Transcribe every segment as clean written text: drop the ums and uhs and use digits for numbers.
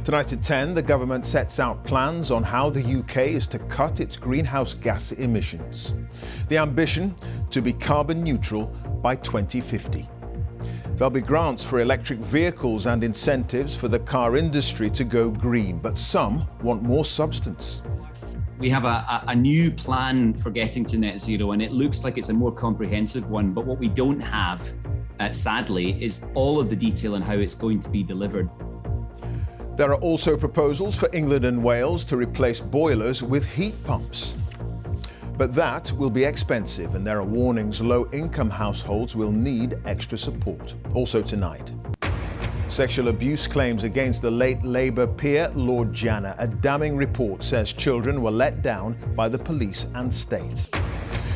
Tonight at 10, the government sets out plans on how the UK is to cut its greenhouse gas emissions. The ambition to be carbon neutral by 2050. There'll be grants for electric vehicles and incentives for the car industry to go green, but some want more substance. We have a new plan for getting to net zero, and it looks like it's a more comprehensive one, but what we don't have, sadly, is all of the detail on how it's going to be delivered. There are also proposals for England and Wales to replace boilers with heat pumps. But that will be expensive, and there are warnings low-income households will need extra support. Also tonight, sexual abuse claims against the late Labour peer Lord Janner. A damning report says children were let down by the police and state.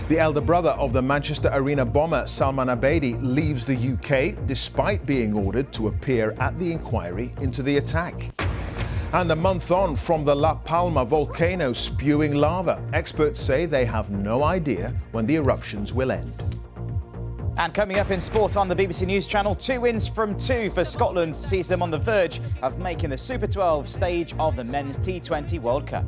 The elder brother of the Manchester Arena bomber Salman Abedi leaves the UK despite being ordered to appear at the inquiry into the attack. And a month on from the La Palma volcano spewing lava, experts say they have no idea when the eruptions will end. And coming up in sport on the BBC News Channel, 2 wins from 2 for Scotland sees them on the verge of making the Super 12 stage of the Men's T20 World Cup.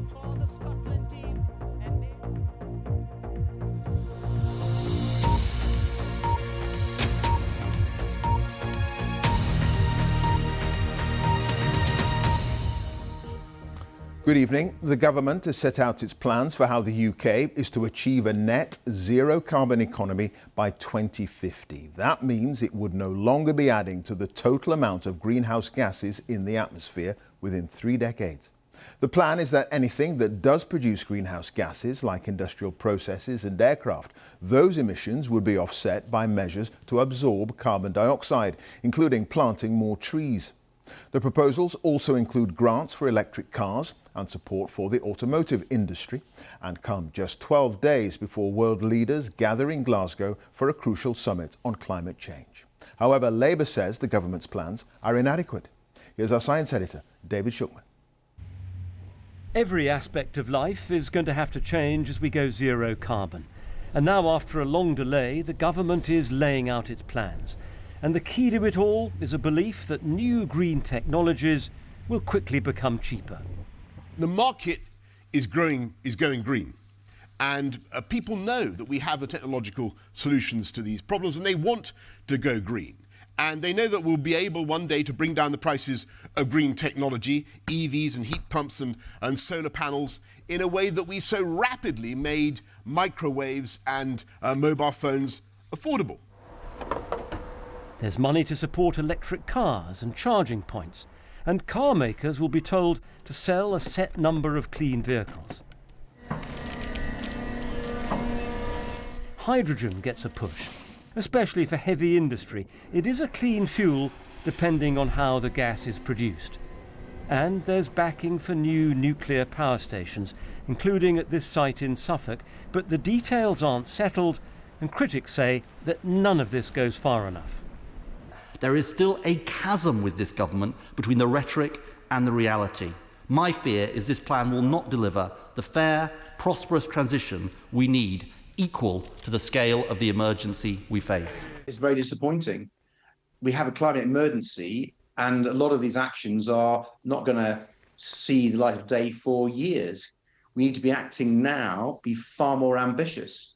Good evening. The government has set out its plans for how the UK is to achieve a net zero carbon economy by 2050. That means it would no longer be adding to the total amount of greenhouse gases in the atmosphere within 3 decades. The plan is that anything that does produce greenhouse gases, like industrial processes and aircraft, those emissions would be offset by measures to absorb carbon dioxide, including planting more trees. The proposals also include grants for electric cars and support for the automotive industry, and come just 12 days before world leaders gather in Glasgow for a crucial summit on climate change. However, Labour says the government's plans are inadequate. Here's our science editor, David Shukman. Every aspect of life is going to have to change as we go zero carbon. And now, after a long delay, the government is laying out its plans. And the key to it all is a belief that new green technologies will quickly become cheaper. The market is going green, and people know that we have the technological solutions to these problems, and they want to go green. And they know that we'll be able one day to bring down the prices of green technology, EVs and heat pumps and solar panels, in a way that we so rapidly made microwaves and mobile phones affordable. There's money to support electric cars and charging points, and car makers will be told to sell a set number of clean vehicles. Hydrogen gets a push, especially for heavy industry. It is a clean fuel depending on how the gas is produced. And there's backing for new nuclear power stations, including at this site in Suffolk, but the details aren't settled, and critics say that none of this goes far enough. There is still a chasm with this government between the rhetoric and the reality. My fear is this plan will not deliver the fair, prosperous transition we need, equal to the scale of the emergency we face. It's very disappointing. We have a climate emergency, and a lot of these actions are not going to see the light of day for years. We need to be acting now, be far more ambitious.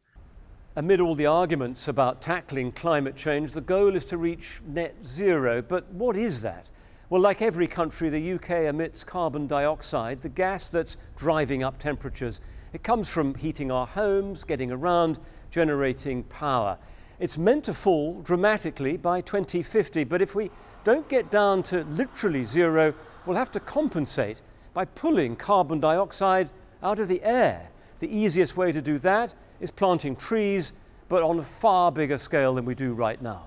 Amid all the arguments about tackling climate change, the goal is to reach net zero. But what is that? Well, like every country, the UK emits carbon dioxide, the gas that's driving up temperatures. It comes from heating our homes, getting around, generating power. It's meant to fall dramatically by 2050, but if we don't get down to literally zero, we'll have to compensate by pulling carbon dioxide out of the air. The easiest way to do that is planting trees, but on a far bigger scale than we do right now.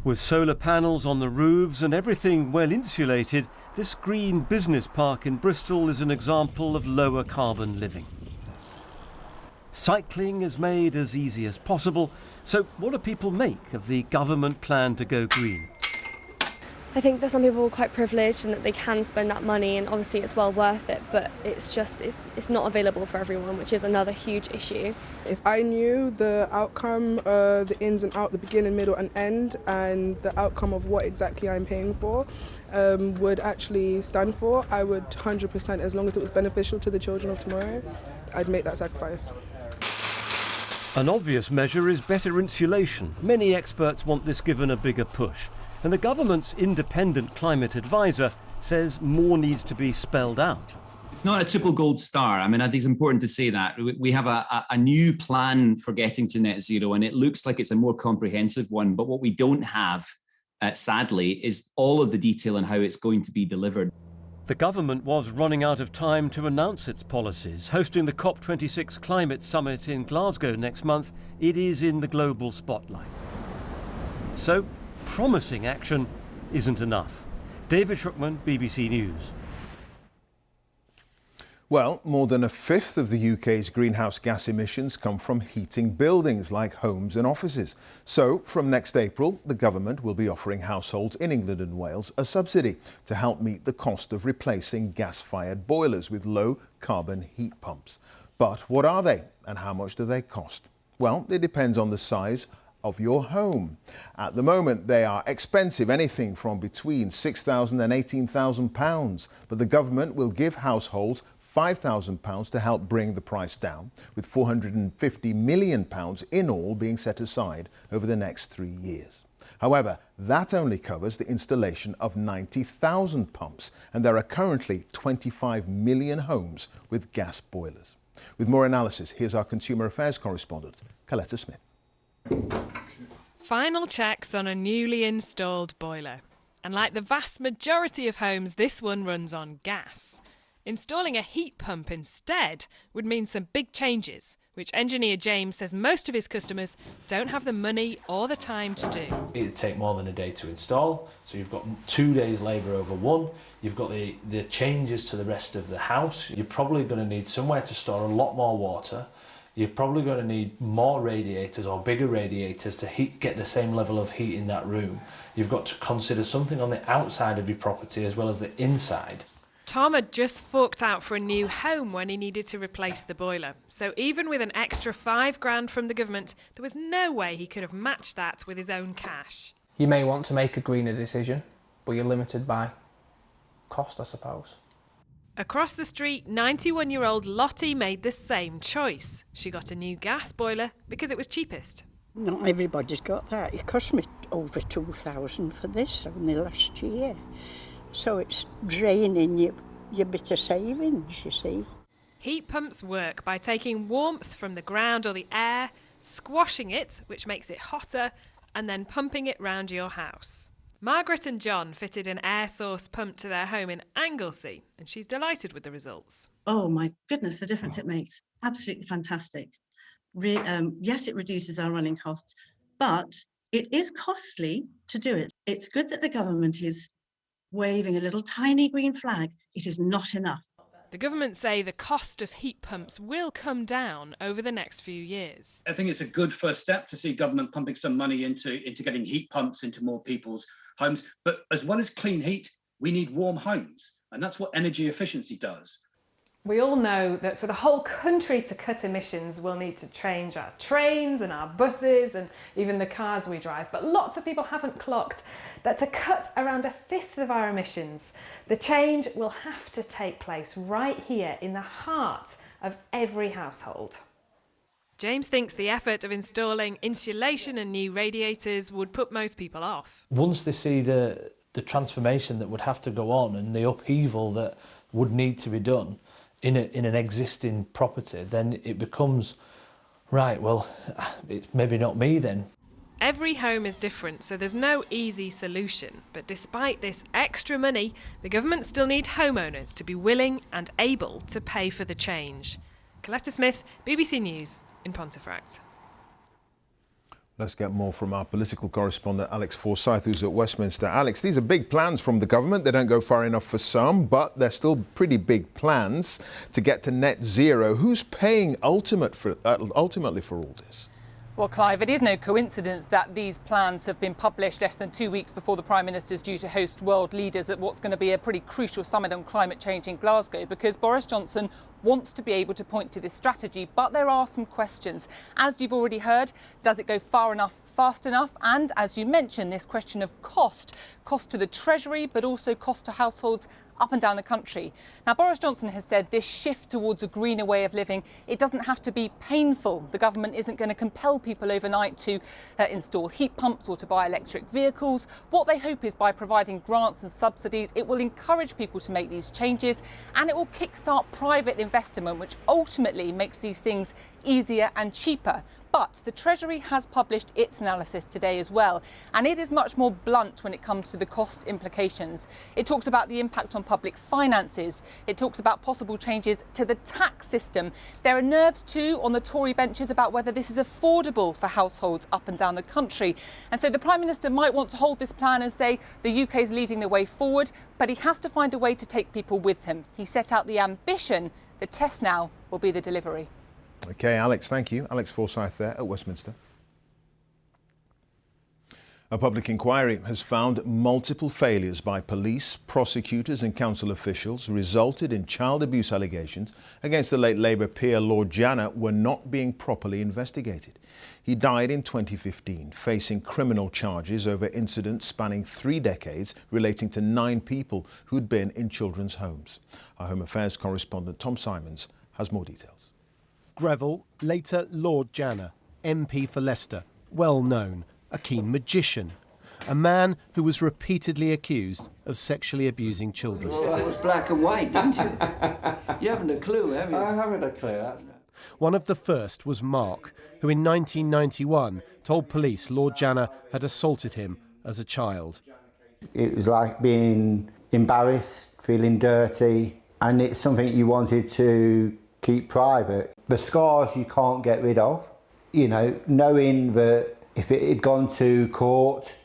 With solar panels on the roofs and everything well insulated, this green business park in Bristol is an example of lower carbon living. Cycling is made as easy as possible, so what do people make of the government plan to go green? I think that some people are quite privileged and that they can spend that money, and obviously it's well worth it, but it's not available for everyone, which is another huge issue. If I knew the outcome, the ins and outs, the beginning, middle and end, and the outcome of what exactly I'm paying for would actually stand for, I would 100%, as long as it was beneficial to the children of tomorrow, I'd make that sacrifice. An obvious measure is better insulation. Many experts want this given a bigger push. And the government's independent climate advisor says more needs to be spelled out. It's not a triple gold star. I mean, I think it's important to say that. We have a new plan for getting to net zero, and it looks like it's a more comprehensive one. But what we don't have, sadly, is all of the detail on how it's going to be delivered. The government was running out of time to announce its policies. Hosting the COP26 climate summit in Glasgow next month, it is in the global spotlight. So, promising action isn't enough. David Shrookman, BBC News. Well, more than a fifth of the UK's greenhouse gas emissions come from heating buildings like homes and offices. So, from next April, the government will be offering households in England and Wales a subsidy to help meet the cost of replacing gas-fired boilers with low-carbon heat pumps. But what are they, and how much do they cost? Well, it depends on the size of your home. At the moment, they are expensive, anything from between £6,000 and £18,000. But the government will give households £5,000 to help bring the price down, with £450 million in all being set aside over the next 3 years. However, that only covers the installation of 90,000 pumps, and there are currently 25 million homes with gas boilers. With more analysis, here's our Consumer Affairs correspondent, Coletta Smith. Final checks on a newly installed boiler. And like the vast majority of homes, this one runs on gas. Installing a heat pump instead would mean some big changes, which engineer James says most of his customers don't have the money or the time to do. It'd take more than a day to install, so you've got 2 days labour over one. You've got the changes to the rest of the house. You're probably going to need somewhere to store a lot more water. You're probably going to need more radiators or bigger radiators to get the same level of heat in that room. You've got to consider something on the outside of your property as well as the inside. Tom had just forked out for a new home when he needed to replace the boiler. So even with an extra £5,000 from the government, there was no way he could have matched that with his own cash. You may want to make a greener decision, but you're limited by cost, I suppose. Across the street, 91-year-old Lottie made the same choice. She got a new gas boiler because it was cheapest. Not everybody's got that. It cost me over £2,000 for this only last year. So it's draining your bit of savings, you see. Heat pumps work by taking warmth from the ground or the air, squashing it, which makes it hotter, and then pumping it round your house. Margaret and John fitted an air source pump to their home in Anglesey, and she's delighted with the results. Oh my goodness, the difference it makes. Absolutely fantastic. Yes, it reduces our running costs, but it is costly to do it. It's good that the government is waving a little tiny green flag. It is not enough. The government say the cost of heat pumps will come down over the next few years. I think it's a good first step to see government pumping some money into getting heat pumps into more people's homes. But as well as clean heat, we need warm homes. And that's what energy efficiency does. We all know that for the whole country to cut emissions, we'll need to change our trains and our buses and even the cars we drive. But lots of people haven't clocked that to cut around a fifth of our emissions, the change will have to take place right here in the heart of every household. James thinks the effort of installing insulation and new radiators would put most people off. Once they see the transformation that would have to go on and the upheaval that would need to be done in an existing property, then it becomes, right, well, it's maybe not me then. Every home is different, so there's no easy solution. But despite this extra money, the government still need homeowners to be willing and able to pay for the change. Coletta Smith, BBC News in Pontefract. Let's get more from our political correspondent, Alex Forsyth, who's at Westminster. Alex, these are big plans from the government. They don't go far enough for some, but they're still pretty big plans to get to net zero. Who's paying ultimately for all this? Well, Clive, it is no coincidence that these plans have been published less than 2 weeks before the Prime Minister is due to host world leaders at what's going to be a pretty crucial summit on climate change in Glasgow, because Boris Johnson wants to be able to point to this strategy, but there are some questions. As you've already heard, does it go far enough, fast enough? And as you mentioned, this question of cost to the Treasury, but also cost to households up and down the country. Now, Boris Johnson has said this shift towards a greener way of living, it doesn't have to be painful. The government isn't going to compel people overnight to install heat pumps or to buy electric vehicles. What they hope is by providing grants and subsidies, it will encourage people to make these changes, and it will kickstart private investment, which ultimately makes these things easier and cheaper. But the Treasury has published its analysis today as well, and it is much more blunt when it comes to the cost implications. It talks about the impact on public finances. It talks about possible changes to the tax system. There are nerves too on the Tory benches about whether this is affordable for households up and down the country. And so the Prime Minister might want to hold this plan and say the UK is leading the way forward, but he has to find a way to take people with him. He set out the ambition. The test now will be the delivery. OK, Alex, thank you. Alex Forsyth there at Westminster. A public inquiry has found multiple failures by police, prosecutors and council officials resulted in child abuse allegations against the late Labour peer Lord Janner were not being properly investigated. He died in 2015, facing criminal charges over incidents spanning 3 decades relating to 9 people who'd been in children's homes. Our Home Affairs correspondent Tom Simons has more details. Greville, later Lord Janner, MP for Leicester, well known, a keen magician, a man who was repeatedly accused of sexually abusing children. Well, it was black and white, didn't you? You haven't a clue, have you? I haven't a clue. One of the first was Mark, who in 1991 told police Lord Janner had assaulted him as a child. It was like being embarrassed, feeling dirty, and it's something you wanted to keep private. The scars you can't get rid of, you know, knowing that if it had gone to court,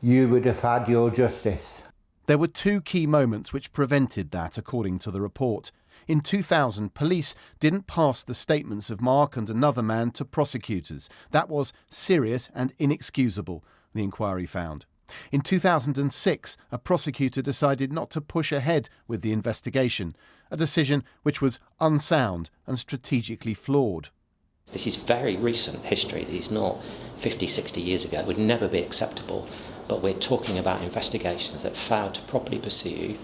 you would have had your justice. There were 2 key moments which prevented that, according to the report. In 2000, police didn't pass the statements of Mark and another man to prosecutors. That was serious and inexcusable, the inquiry found. In 2006, a prosecutor decided not to push ahead with the investigation, a decision which was unsound and strategically flawed. This is very recent history. This is not 50, 60 years ago. It would never be acceptable. But we're talking about investigations that failed to properly pursue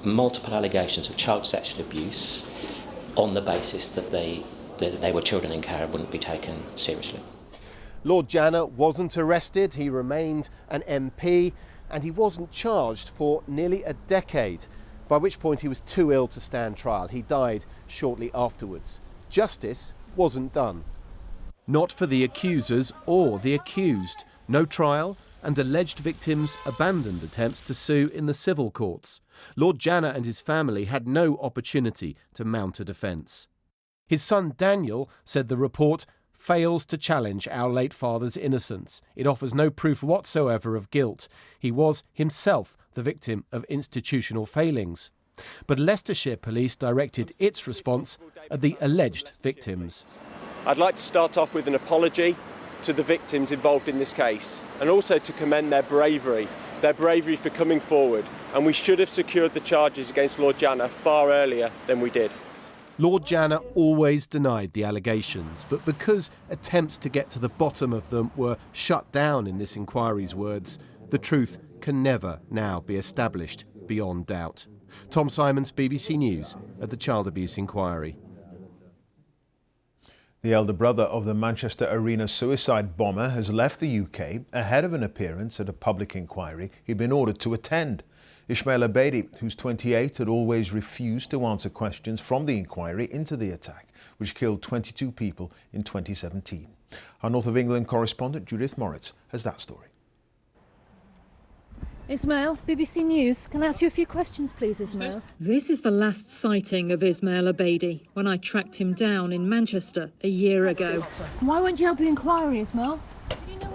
multiple allegations of child sexual abuse on the basis that they were children in care and wouldn't be taken seriously. Lord Janner wasn't arrested, he remained an MP, and he wasn't charged for nearly a decade, by which point he was too ill to stand trial. He died shortly afterwards. Justice wasn't done. Not for the accusers or the accused. No trial, and alleged victims abandoned attempts to sue in the civil courts. Lord Janner and his family had no opportunity to mount a defence. His son Daniel said the report fails to challenge our late father's innocence. It offers no proof whatsoever of guilt. He was himself the victim of institutional failings. But Leicestershire Police directed its response at the alleged victims. I'd like to start off with an apology to the victims involved in this case, and also to commend their bravery for coming forward, and we should have secured the charges against Lord Janner far earlier than we did. Lord Janner always denied the allegations, but because attempts to get to the bottom of them were shut down in this inquiry's words, the truth can never now be established beyond doubt. Tom Simons, BBC News, at the Child Abuse Inquiry. The elder brother of the Manchester Arena suicide bomber has left the UK ahead of an appearance at a public inquiry he'd been ordered to attend. Ismail Abedi, who's 28, had always refused to answer questions from the inquiry into the attack, which killed 22 people in 2017. Our North of England correspondent Judith Moritz has that story. Ismail, BBC News. Can I ask you a few questions, please, Ismail? This is the last sighting of Ismail Abedi when I tracked him down in Manchester a year ago. Why won't you help the inquiry, Ismail?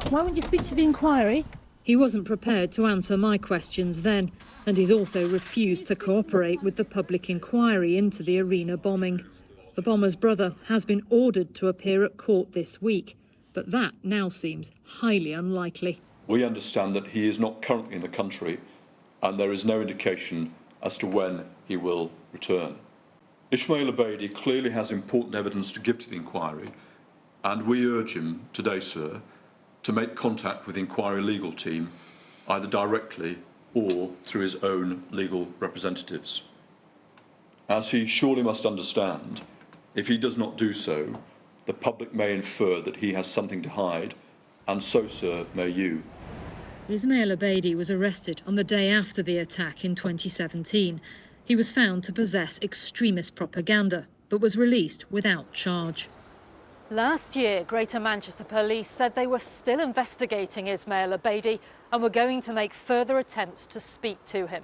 Why won't you speak to the inquiry? He wasn't prepared to answer my questions then, and he's also refused to cooperate with the public inquiry into the arena bombing. The bomber's brother has been ordered to appear at court this week, but that now seems highly unlikely. We understand that he is not currently in the country and there is no indication as to when he will return. Ismail Abedi clearly has important evidence to give to the inquiry, and we urge him today, sir, to make contact with the inquiry legal team, either directly or through his own legal representatives. As he surely must understand, if he does not do so, the public may infer that he has something to hide, and so, sir, may you. Ismail Abedi was arrested on the day after the attack in 2017. He was found to possess extremist propaganda, but was released without charge. Last year, Greater Manchester Police said they were still investigating Ismail Abedi and were going to make further attempts to speak to him.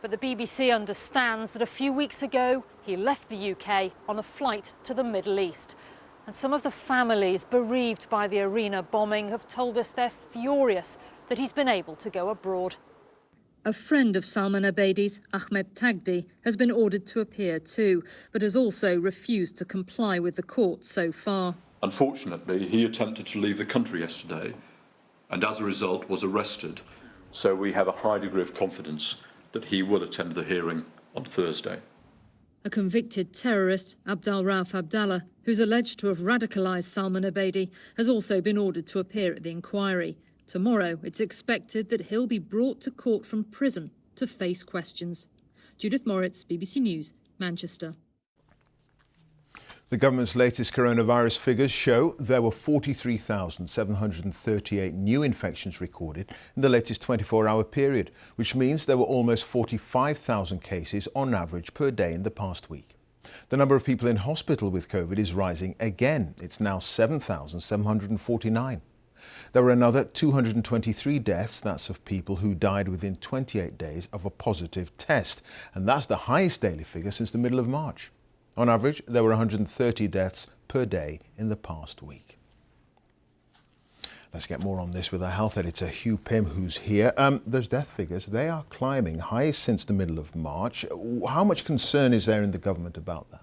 But the BBC understands that a few weeks ago, he left the UK on a flight to the Middle East. And some of the families bereaved by the arena bombing have told us they're furious that he's been able to go abroad. A friend of Salman Abedi's, Ahmed Tagdi, has been ordered to appear too, but has also refused to comply with the court so far. Unfortunately, he attempted to leave the country yesterday and as a result was arrested, so we have a high degree of confidence that he will attend the hearing on Thursday. A convicted terrorist, Abdal Rauf Abdallah, who's alleged to have radicalised Salman Abedi, has also been ordered to appear at the inquiry. Tomorrow, it's expected that he'll be brought to court from prison to face questions. Judith Moritz, BBC News, Manchester. The government's latest coronavirus figures show there were 43,738 new infections recorded in the latest 24-hour period, which means there were almost 45,000 cases on average per day in the past week. The number of people in hospital with COVID is rising again. It's now 7,749. There were another 223 deaths, that's of people who died within 28 days of a positive test, and that's the highest daily figure since the middle of March. On average, there were 130 deaths per day in the past week. Let's get more on this with our health editor, Hugh Pym, who's here. Those death figures, they are climbing, highest since the middle of March. How much concern is there in the government about that?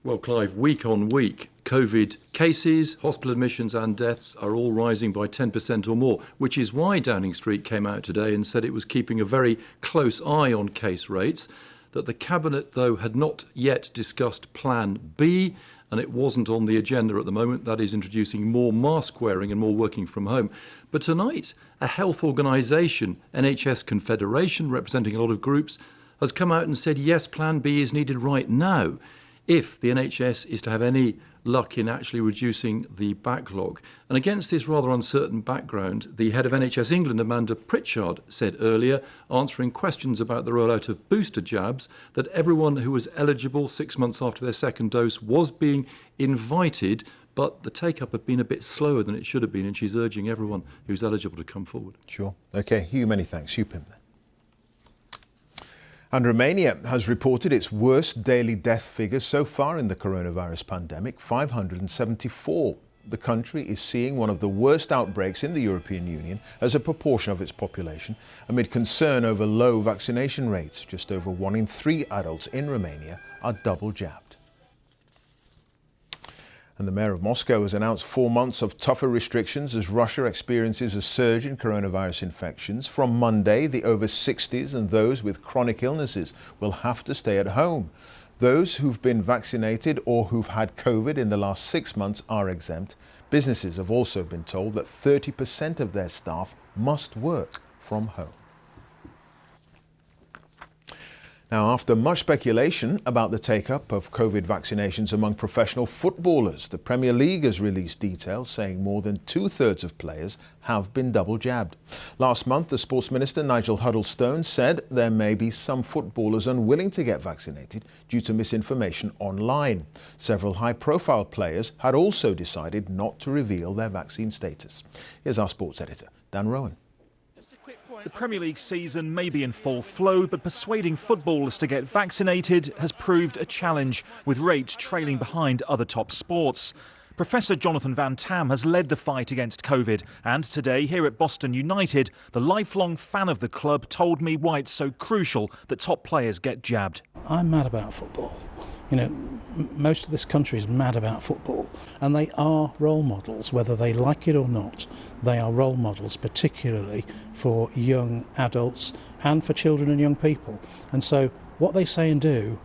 Well, Clive, week on week, COVID cases, hospital admissions and deaths are all rising by 10% or more, which is why Downing Street came out today and said it was keeping a very close eye on case rates, that the Cabinet, though, had not yet discussed Plan B, and it wasn't on the agenda at the moment. That is introducing more mask wearing and more working from home. But tonight, a health organisation, NHS Confederation, representing a lot of groups, has come out and said, yes, Plan B is needed right now if the NHS is to have any luck in actually reducing the backlog. And against this rather uncertain background, the head of NHS England, Amanda Pritchard, said earlier, answering questions about the rollout of booster jabs, that everyone who was eligible 6 months after their second dose was being invited, but the take-up had been a bit slower than it should have been, and she's urging everyone who's eligible to come forward. Sure. OK, Hugh, many thanks. Hugh Pym there. And Romania has reported its worst daily death figures so far in the coronavirus pandemic, 574. The country is seeing one of the worst outbreaks in the European Union as a proportion of its population, amid concern over low vaccination rates. Just over 1 in 3 adults in Romania are double jabbed. And the mayor of Moscow has announced 4 months of tougher restrictions as Russia experiences a surge in coronavirus infections. From Monday, the over 60s and those with chronic illnesses will have to stay at home. Those who've been vaccinated or who've had COVID in the last 6 months are exempt. Businesses have also been told that 30% of their staff must work from home. Now, after much speculation about the take-up of COVID vaccinations among professional footballers, the Premier League has released details saying more than 2/3 of players have been double jabbed. Last month, the Sports Minister, Nigel Huddlestone, said there may be some footballers unwilling to get vaccinated due to misinformation online. Several high-profile players had also decided not to reveal their vaccine status. Here's our sports editor, Dan Rowan. The Premier League season may be in full flow, but persuading footballers to get vaccinated has proved a challenge, with rates trailing behind other top sports. Professor Jonathan Van Tam has led the fight against COVID, and today here at Boston United, the lifelong fan of the club told me why it's so crucial that top players get jabbed. I'm mad about football. You know, most of this country is mad about football, and they are role models, whether they like it or not. They are role models, particularly for young adults and for children and young people. And so what they say and do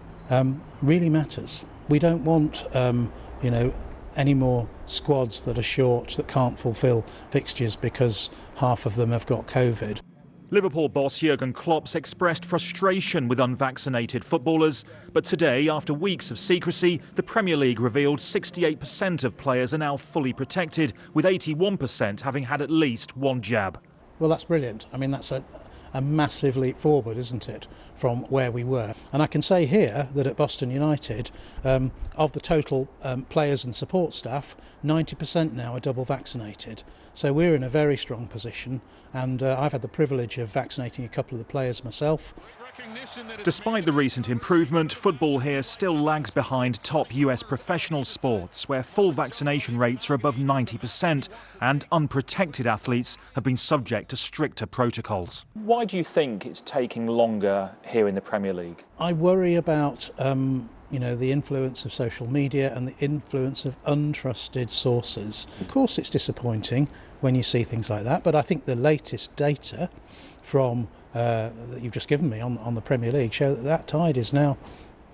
really matters. We don't want, you know, any more squads that are short, that can't fulfil fixtures because half of them have got COVID. Liverpool boss Jurgen Klopp's expressed frustration with unvaccinated footballers, but today, after weeks of secrecy, the Premier League revealed 68% of players are now fully protected, with 81% having had at least one jab. Well, that's brilliant. I mean, that's a massive leap forward, isn't it, from where we were. And I can say here that at Boston United, of the total players and support staff, 90% now are double vaccinated. So we're in a very strong position, and I've had the privilege of vaccinating a couple of the players myself. Despite the recent improvement, football here still lags behind top US professional sports, where full vaccination rates are above 90%, and unprotected athletes have been subject to stricter protocols. Why do you think it's taking longer here in the Premier League? I worry about you know, the influence of social media and the influence of untrusted sources. Of course, it's disappointing when you see things like that, but I think the latest data from that you've just given me on the Premier League show that that tide is now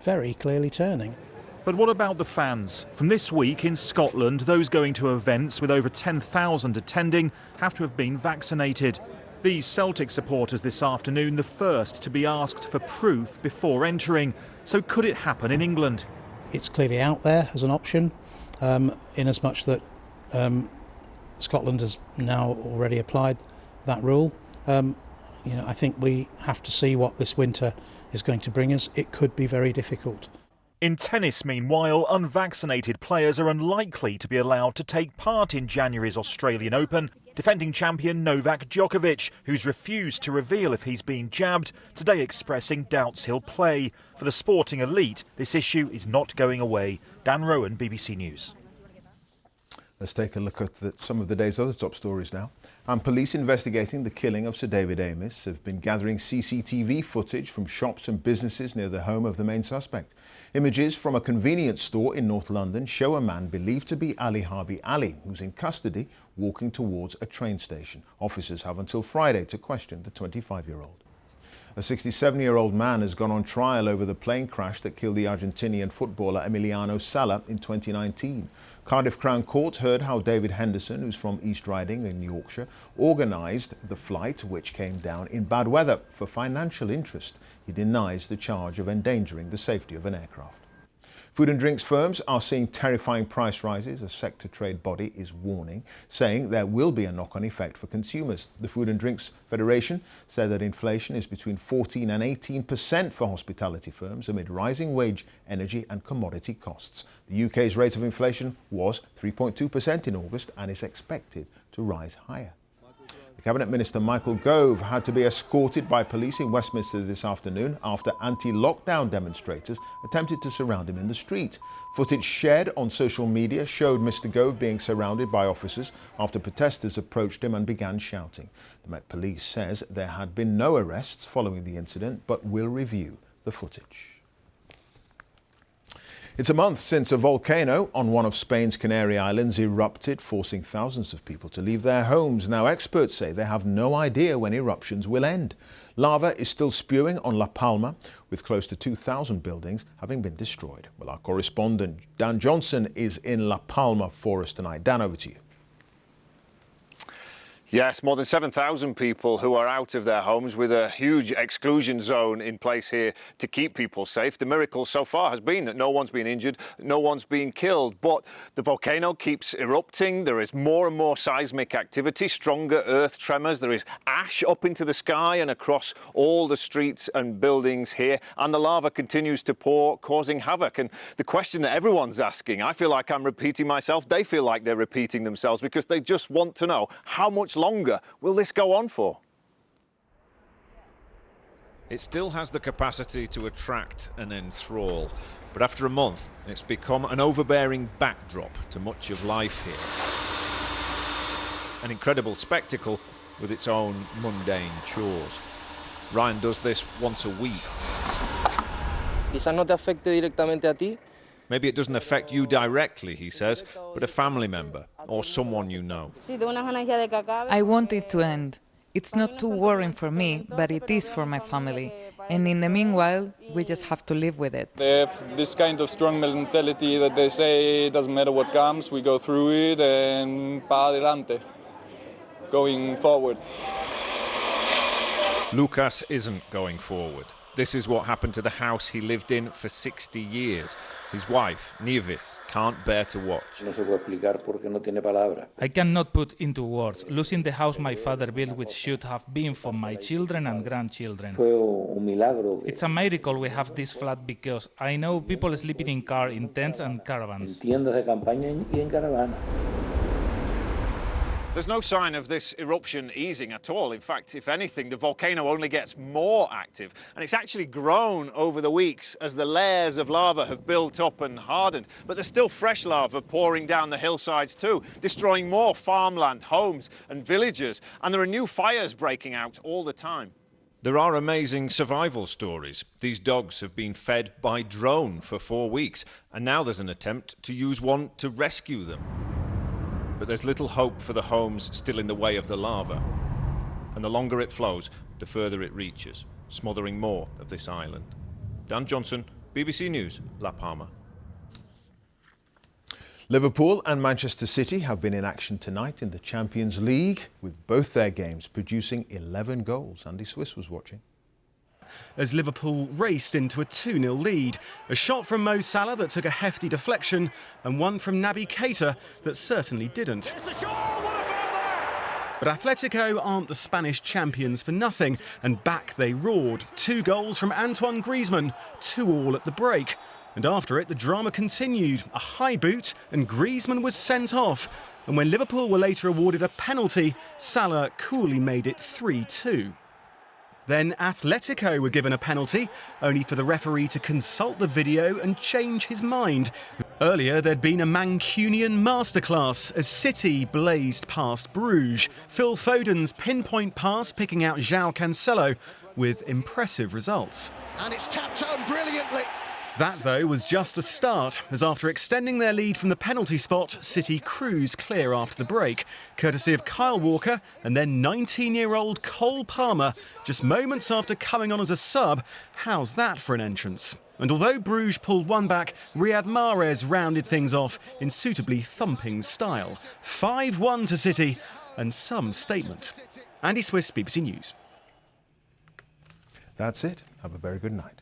very clearly turning. But what about the fans? From this week in Scotland, those going to events with over 10,000 attending have to have been vaccinated. These Celtic supporters this afternoon, the first to be asked for proof before entering. So could it happen in England? It's clearly out there as an option, in as much that Scotland has now already applied that rule. You know, I think we have to see what this winter is going to bring us. It could be very difficult. In tennis, meanwhile, unvaccinated players are unlikely to be allowed to take part in January's Australian Open. Defending champion Novak Djokovic, who's refused to reveal if he's been jabbed, today expressing doubts he'll play. For the sporting elite, this issue is not going away. Dan Rowan, BBC News. Let's take a look at some of the day's other top stories now. And police investigating the killing of Sir David Amess have been gathering CCTV footage from shops and businesses near the home of the main suspect. Images from a convenience store in North London show a man believed to be Ali Harbi Ali, who's in custody, walking towards a train station. Officers have until Friday to question the 25-year-old. A 67-year-old man has gone on trial over the plane crash that killed the Argentinian footballer Emiliano Sala in 2019. Cardiff Crown Court heard how David Henderson, who's from East Riding in Yorkshire, organised the flight, which came down in bad weather for financial interest. He denies the charge of endangering the safety of an aircraft. Food and drinks firms are seeing terrifying price rises. A sector trade body is warning, saying there will be a knock-on effect for consumers. The Food and Drinks Federation said that inflation is between 14% and 18% for hospitality firms amid rising wage, energy and commodity costs. The UK's rate of inflation was 3.2% in August and is expected to rise higher. Cabinet Minister Michael Gove had to be escorted by police in Westminster this afternoon after anti-lockdown demonstrators attempted to surround him in the street. Footage shared on social media showed Mr Gove being surrounded by officers after protesters approached him and began shouting. The Met Police says there had been no arrests following the incident, but will review the footage. It's a month since a volcano on one of Spain's Canary Islands erupted, forcing thousands of people to leave their homes. Now, experts say they have no idea when eruptions will end. Lava is still spewing on La Palma, with close to 2,000 buildings having been destroyed. Well, our correspondent Dan Johnson is in La Palma for us tonight. Dan, over to you. Yes, more than 7,000 people who are out of their homes with a huge exclusion zone in place here to keep people safe. The miracle so far has been that no one's been injured, no one's been killed. But the volcano keeps erupting. There is more and more seismic activity, stronger earth tremors. There is ash up into the sky and across all the streets and buildings here. And the lava continues to pour, causing havoc. And the question that everyone's asking, I feel like I'm repeating myself. They feel like they're repeating themselves because they just want to know how much longer will this go on for? It still has the capacity to attract and enthrall, but after a month it's become an overbearing backdrop to much of life here. An incredible spectacle with its own mundane chores. Ryan does this once a week. Quizás no te afecte directamente a ti. Maybe it doesn't affect you directly, he says, but a family member or someone you know. I want it to end. It's not too worrying for me, but it is for my family. And in the meanwhile, we just have to live with it. They have this kind of strong mentality that they say it doesn't matter what comes, we go through it and pa adelante, going forward. Lucas isn't going forward. This is what happened to the house he lived in for 60 years. His wife, Nieves, can't bear to watch. I cannot put into words. Losing the house my father built, which should have been for my children and grandchildren. It's a miracle we have this flat because I know people sleeping in cars, in tents and caravans. There's no sign of this eruption easing at all. In fact, if anything, the volcano only gets more active. And it's actually grown over the weeks as the layers of lava have built up and hardened. But there's still fresh lava pouring down the hillsides too, destroying more farmland, homes and villages. And there are new fires breaking out all the time. There are amazing survival stories. These dogs have been fed by drone for 4 weeks, and now there's an attempt to use one to rescue them. But there's little hope for the homes still in the way of the lava. And the longer it flows, the further it reaches, smothering more of this island. Dan Johnson, BBC News, La Palma. Liverpool and Manchester City have been in action tonight in the Champions League, with both their games producing 11 goals. Andy Swiss was watching. As Liverpool raced into a 2-0 lead. A shot from Mo Salah that took a hefty deflection, and one from Naby Keita that certainly didn't. But Atletico aren't the Spanish champions for nothing, and back they roared. 2 goals from Antoine Griezmann, 2-2 at the break. And after it, the drama continued. A high boot, and Griezmann was sent off. And when Liverpool were later awarded a penalty, Salah coolly made it 3-2. Then Atletico were given a penalty, only for the referee to consult the video and change his mind. Earlier, there'd been a Mancunian masterclass as City blazed past Bruges. Phil Foden's pinpoint pass picking out João Cancelo with impressive results. And it's tapped home brilliantly. That, though, was just the start, as after extending their lead from the penalty spot, City cruised clear after the break, courtesy of Kyle Walker and then 19-year-old Cole Palmer, just moments after coming on as a sub. How's that for an entrance? And although Bruges pulled one back, Riyad Mahrez rounded things off in suitably thumping style. 5-1 to City, and some statement. Andy Swiss, BBC News. That's it. Have a very good night.